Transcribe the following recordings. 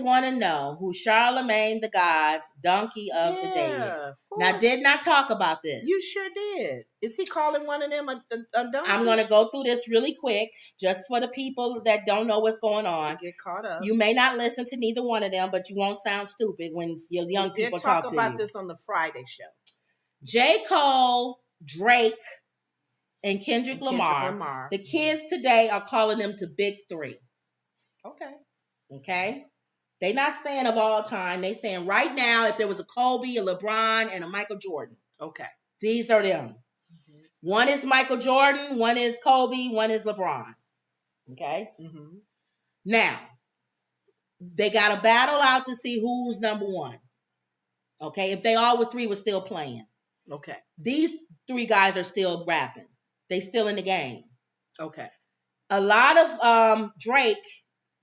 want to know who Charlemagne the God's donkey of the day is. Now, didn't I talk about this? You sure did. Is he calling one of them a donkey? I'm going to go through this really quick, just for the people that don't know what's going on. Get caught up. You may not listen to neither one of them, but you won't sound stupid when your young people talk to you. Talk about this on the Friday show. J. Cole, Drake, and Kendrick Lamar. The kids today are calling them the big three. Okay? They not saying of all time. They saying right now, if there was a Kobe, a LeBron, and a Michael Jordan. Okay. These are them. Mm-hmm. One is Michael Jordan, one is Kobe, one is LeBron. Okay? Mm-hmm. Now, they got a battle out to see who's number one. Okay? If they all three were still playing. Okay. These three guys are still rapping. They still in the game. Okay. A lot of Drake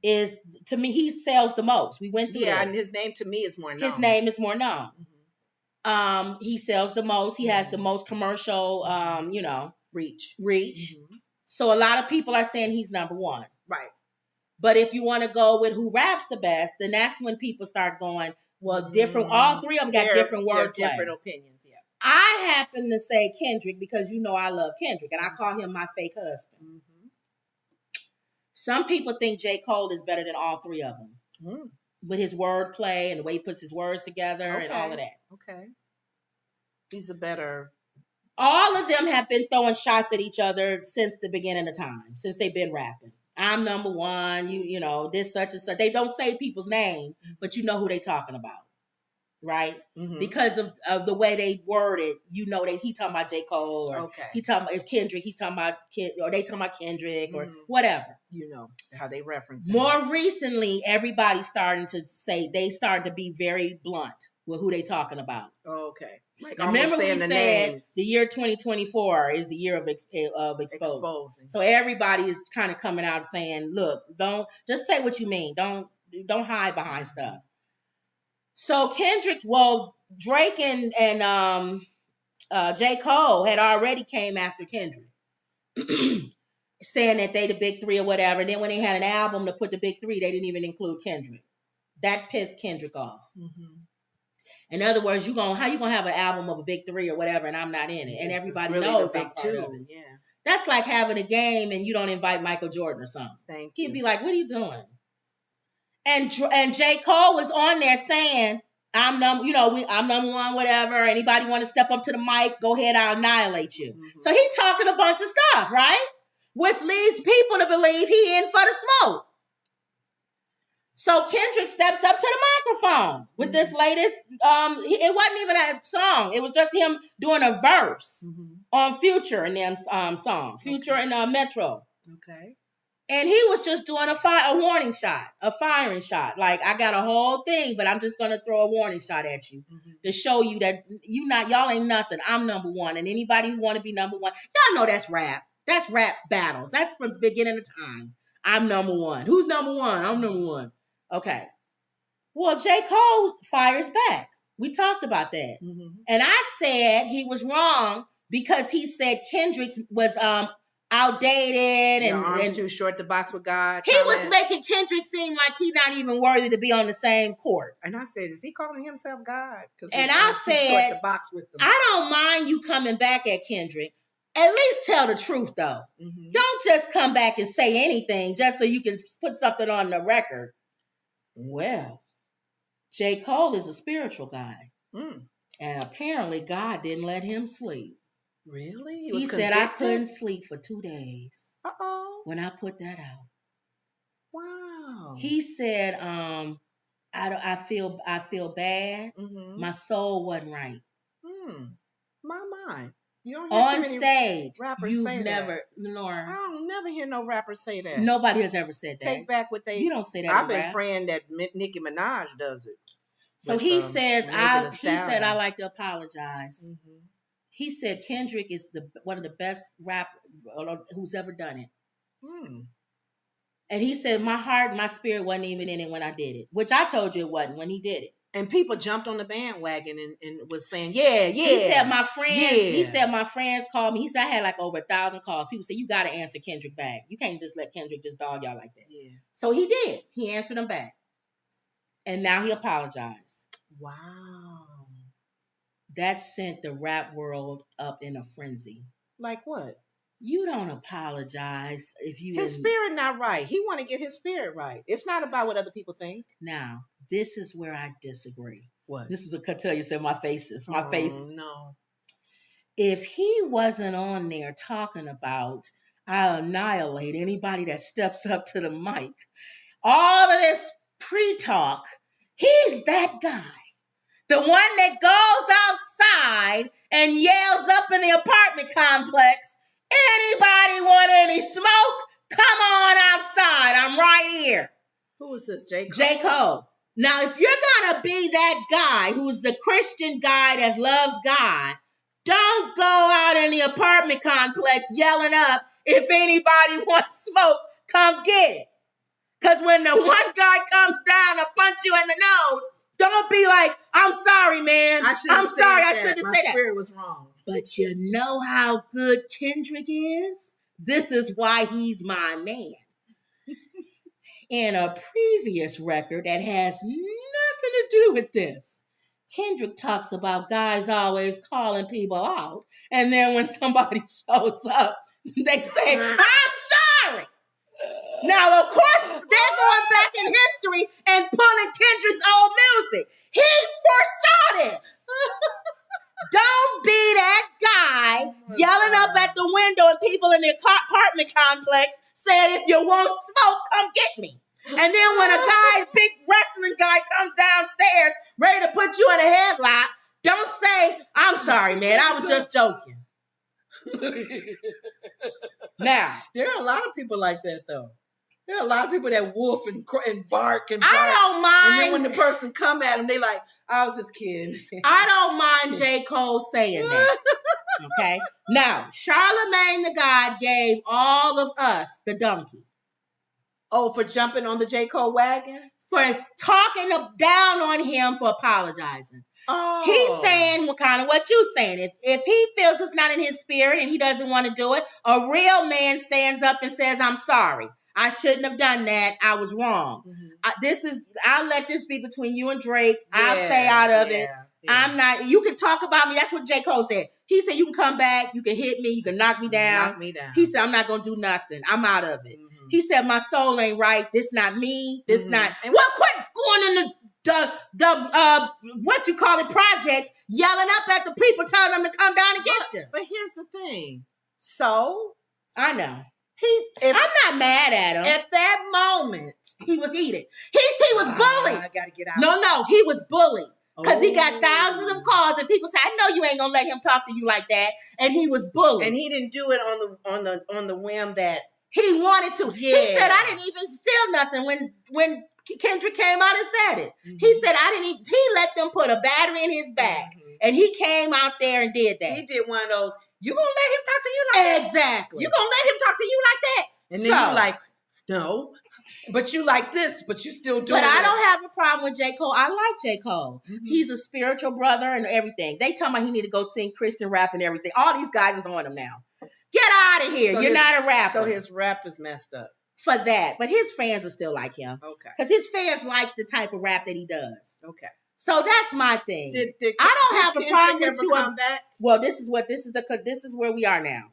is, to me, he sells the most. We went through this. And his name to me is more known. His name is more known. Mm-hmm. He sells the most. He has the most commercial, reach. Mm-hmm. So a lot of people are saying he's number one. Right. But if you want to go with who raps the best, then that's when people start going, well, different. All three of them got different wordplay. Different opinions, yeah. I happen to say Kendrick because you know I love Kendrick, and I call him my fake husband. Mm-hmm. Some people think J. Cole is better than all three of them with his wordplay and the way he puts his words together and all of that. Okay. He's a better... All of them have been throwing shots at each other since the beginning of time, since they've been rapping. I'm number one, you know, this, such and such. They don't say people's name, but you know who they talking about. Right? Mm-hmm. Because of the way they word it, you know that he talking about J. Cole or he talking about Kendrick, he's talking about or they talking about Kendrick or whatever. You know how they reference it. More recently, everybody's starting to say they started to be very blunt with who they talking about. Okay. Like remember we said names. The year 2024 is the year of exposing. So everybody is kind of coming out saying, look, don't just say what you mean. Don't hide behind stuff. So Drake and J. Cole had already came after Kendrick, saying that they the big three or whatever. And then when they had an album to put the big three, they didn't even include Kendrick. That pissed Kendrick off. Mm-hmm. In other words, how you gonna have an album of a big three or whatever, and I'm not in it, and everybody really knows I'm part of it. Yeah, that's like having a game and you don't invite Michael Jordan or something. He'd be like, "What are you doing?" And J. Cole was on there saying, I'm number one, whatever. Anybody want to step up to the mic, go ahead, I'll annihilate you. Mm-hmm. So he talking a bunch of stuff, right? Which leads people to believe he in for the smoke. So Kendrick steps up to the microphone with this latest, it wasn't even a song. It was just him doing a verse on Future and them song. Future and Metro. Okay. And he was just doing a warning shot, a firing shot. Like, I got a whole thing, but I'm just going to throw a warning shot at you to show you that y'all ain't nothing. I'm number one. And anybody who want to be number one, y'all know that's rap. That's rap battles. That's from the beginning of time. I'm number one. Who's number one? I'm number one. Okay. Well, J. Cole fires back. We talked about that. Mm-hmm. And I said he was wrong because he said Kendrick was outdated and too short to box with God. He was making Kendrick seem like he's not even worthy to be on the same court. And I said, is he calling himself God? And I said, to box with them. I don't mind you coming back at Kendrick. At least tell the truth, though. Mm-hmm. Don't just come back and say anything just so you can put something on the record. Well, J. Cole is a spiritual guy. Mm. And apparently God didn't let him sleep. Really? He said I couldn't sleep for 2 days. When I put that out. Wow. He said, I feel bad. Mm-hmm. My soul wasn't right. My. You don't hear on stage. Rappers say never, that. Lenore. I don't never hear no rapper say that. Nobody has ever said that. Take back what they. You don't say that. I've been praying that Nicki Minaj does it. So he says, I like to apologize. Mm-hmm. He said Kendrick is one of the best rappers who's ever done it. And he said, my heart, my spirit wasn't even in it when I did it. Which I told you it wasn't when he did it. And people jumped on the bandwagon and was saying, yeah. He said my friends called me. He said I had like over 1,000 calls. People said, you got to answer Kendrick back. You can't just let Kendrick just dog y'all like that. Yeah. So he did. He answered them back. And now he apologized. Wow. That sent the rap world up in a frenzy. Like what? You don't apologize if you... His spirit not right. He want to get his spirit right. It's not about what other people think. Now, this is where I disagree. What? This was a tell you said my face is my face. No. If he wasn't on there talking about I'll annihilate anybody that steps up to the mic, all of this pre-talk, he's that guy. The one that goes outside and yells up in the apartment complex, anybody want any smoke? Come on outside. I'm right here. Who is this, J. Cole? J. Cole. Now, if you're going to be that guy who's the Christian guy that loves God, don't go out in the apartment complex yelling up, if anybody wants smoke, come get it. Because when the one guy comes down to punch you in the nose, don't be like, I'm sorry, man. I'm sorry. I shouldn't have said that. My spirit was wrong. But you know how good Kendrick is? This is why he's my man. In a previous record that has nothing to do with this, Kendrick talks about guys always calling people out. And then when somebody shows up, they say, I'm sorry. Now, of course, they're going back in history and pulling Kendrick's old music. He foresaw this. Don't be that guy yelling up at the window and people in the apartment complex saying, if you want smoke, come get me. And then when a guy, big wrestling guy, comes downstairs ready to put you in a headlock, don't say, I'm sorry, man, I was just joking. Now, there are a lot of people like that, though. There are a lot of people that wolf and bark and bark. I don't mind. And then when the person come at them, they like, I was just kidding. I don't mind J. Cole saying that. Okay? Now, Charlemagne the God gave all of us the donkey. Oh, for jumping on the J. Cole wagon? For talking down on him for apologizing. Oh. He's saying kind of what you're saying. If he feels it's not in his spirit and he doesn't want to do it, a real man stands up and says, I'm sorry. I shouldn't have done that. I was wrong. Mm-hmm. I'll let this be between you and Drake. Yeah, I'll stay out of it. Yeah. I'm not, you can talk about me. That's what J. Cole said. He said, you can come back. You can hit me. You can knock me down. Knock me down. He said, I'm not going to do nothing. I'm out of it. Mm-hmm. He said, my soul ain't right. This not me. This not. And quit going in the what you call it, projects, yelling up at the people, telling them to come down and get you. But here's the thing. So, I know. I'm not mad at him. At that moment, he was heated. He was bullied. I gotta get out. No, he was bullied. Because he got thousands of calls and people say, I know you ain't gonna let him talk to you like that. And he was bullied. And he didn't do it on the whim that he wanted to. Yeah. He said, I didn't even feel nothing when Kendrick came out and said it. Mm-hmm. He said, he let them put a battery in his back. Mm-hmm. And he came out there and did that. He did one of those, you gonna let him talk to you like that? Exactly. You gonna let him talk to you like that? And then you're like, no. But you like this, but you still do it. But I don't have a problem with J. Cole. I like J. Cole. Mm-hmm. He's a spiritual brother and everything. They talking about he need to go sing Christian rap and everything. All these guys is on him now. Get out of here. So you're not a rapper. So his rap is messed up. For that. But his fans will still like him. Okay. Because his fans like the type of rap that he does. Okay. So that's my thing. I don't have a problem with you. Come back? Well, this is where we are now.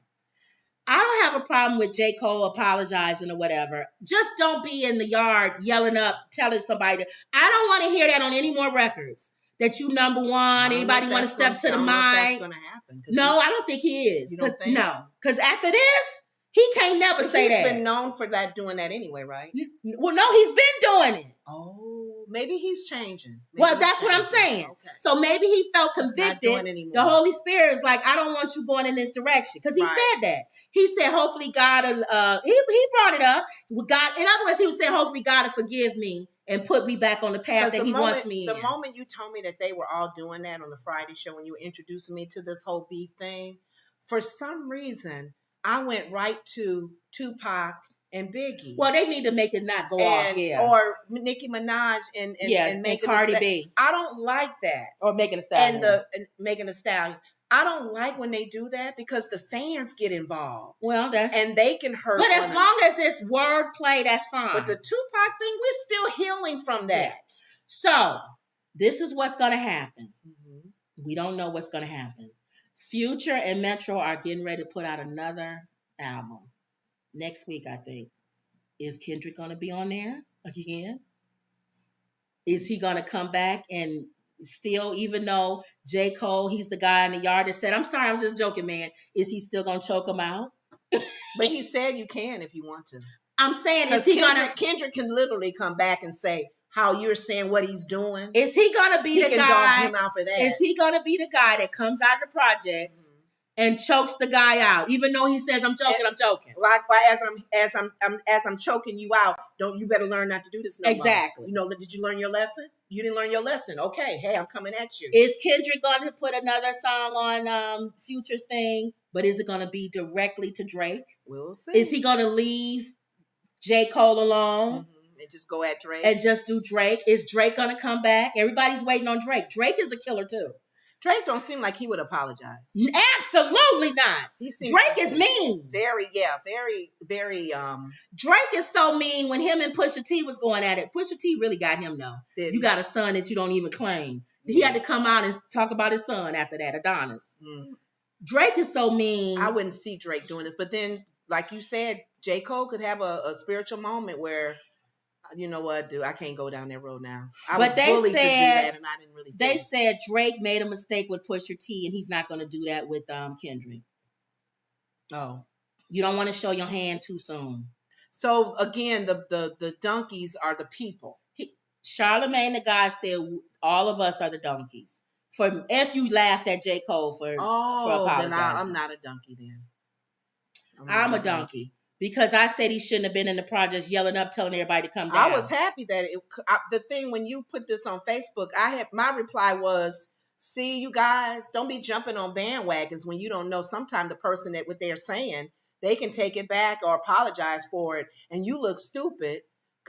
I don't have a problem with J. Cole apologizing or whatever. Just don't be in the yard yelling up, telling somebody. I don't want to hear that on any more records. That you number one. Anybody want to step to the mic? That's going to happen. No, I don't think he is. No, because after this, he can't never say that. He's been known for doing that anyway, right? Well, no, he's been doing it. Oh, maybe he's changing. That's what I'm saying. Okay. So maybe he felt convicted. The Holy Spirit is like, I don't want you going in this direction. Because he said that. He said, hopefully God, he brought it up. God, in other words, he was saying, hopefully God will forgive me and put me back on the path that he wants me in. The moment you told me that they were all doing that on the Friday show when you were introducing me to this whole beef thing, for some reason, I went right to Tupac and Biggie. Well, they need to make it not go off, or Nicki Minaj and Cardi B. I don't like that. Or Megan Thee Stallion. And Megan Thee Stallion. I don't like when they do that because the fans get involved. Well, and they can hurt. But as long as it's wordplay, that's fine. But the Tupac thing, we're still healing from that. Yeah. So this is what's going to happen. Mhm. We don't know what's going to happen. Future and Metro are getting ready to put out another album next week, I think. Is Kendrick going to be on there again? Is he going to come back and still, even though J. Cole, he's the guy in the yard that said, I'm sorry, I'm just joking, man. Is he still going to choke him out? But he said you can if you want to. I'm saying, is Because he going to... Kendrick can literally come back and say how you're saying what he's doing. Is he going to be He the can guy... dog him out for that. Is he going to be the guy that comes out of the projects and chokes the guy out, even though he says, I'm joking, I'm joking? Like as I'm choking you out, you better learn not to do this no more. Exactly. You know, did you learn your lesson? You didn't learn your lesson. Okay, hey, I'm coming at you. Is Kendrick going to put another song on Future's thing, but is it going to be directly to Drake? We'll see. Is he going to leave J. Cole alone? And just go at Drake? And just do Drake? Is Drake going to come back? Everybody's waiting on Drake. Drake is a killer too. Drake don't seem like he would apologize. Absolutely not. Drake is mean. Very. Drake is so mean. When him and Pusha T was going at it, Pusha T really got him though. You got a son that you don't even claim. He had to come out and talk about his son after that, Adonis. Drake is so mean. I wouldn't see Drake doing this. But then, like you said, J. Cole could have a spiritual moment where, you know what, dude, I can't go down that road now. I was bullied to do that, and I didn't really. They said Drake made a mistake with Pusha T, and he's not going to do that with Kendrick. Oh, you don't want to show your hand too soon. So again, the donkeys are the people. Charlemagne the guy said all of us are the donkeys. For if you laughed at J. Cole for apologizing, then I'm not a donkey. Then I'm a donkey. Because I said he shouldn't have been in the projects yelling up, telling everybody to come down. I was happy that the thing when you put this on Facebook, my reply was, see, you guys, don't be jumping on bandwagons when you don't know. Sometimes the person that what they're saying, they can take it back or apologize for it. And you look stupid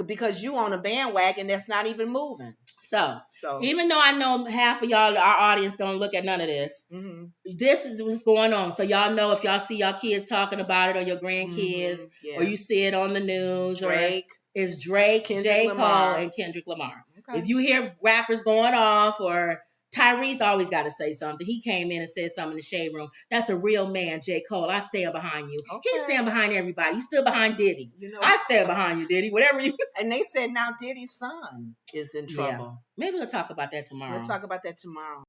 because you on a bandwagon that's not even moving. So even though I know half of y'all, our audience, don't look at none of this, this is what's going on. So y'all know if y'all see y'all kids talking about it or your grandkids, or you see it on the news, Drake, or it's Drake, J. Cole, and Kendrick Lamar. Okay. If you hear rappers going off, or Tyrese always got to say something. He came in and said something in the shade room. That's a real man, J. Cole. I stand behind you. Okay. He stand behind everybody. He stood behind Diddy. I stand behind you, Diddy. Whatever you. And they said now Diddy's son is in trouble. Yeah. Maybe we'll talk about that tomorrow. We'll talk about that tomorrow.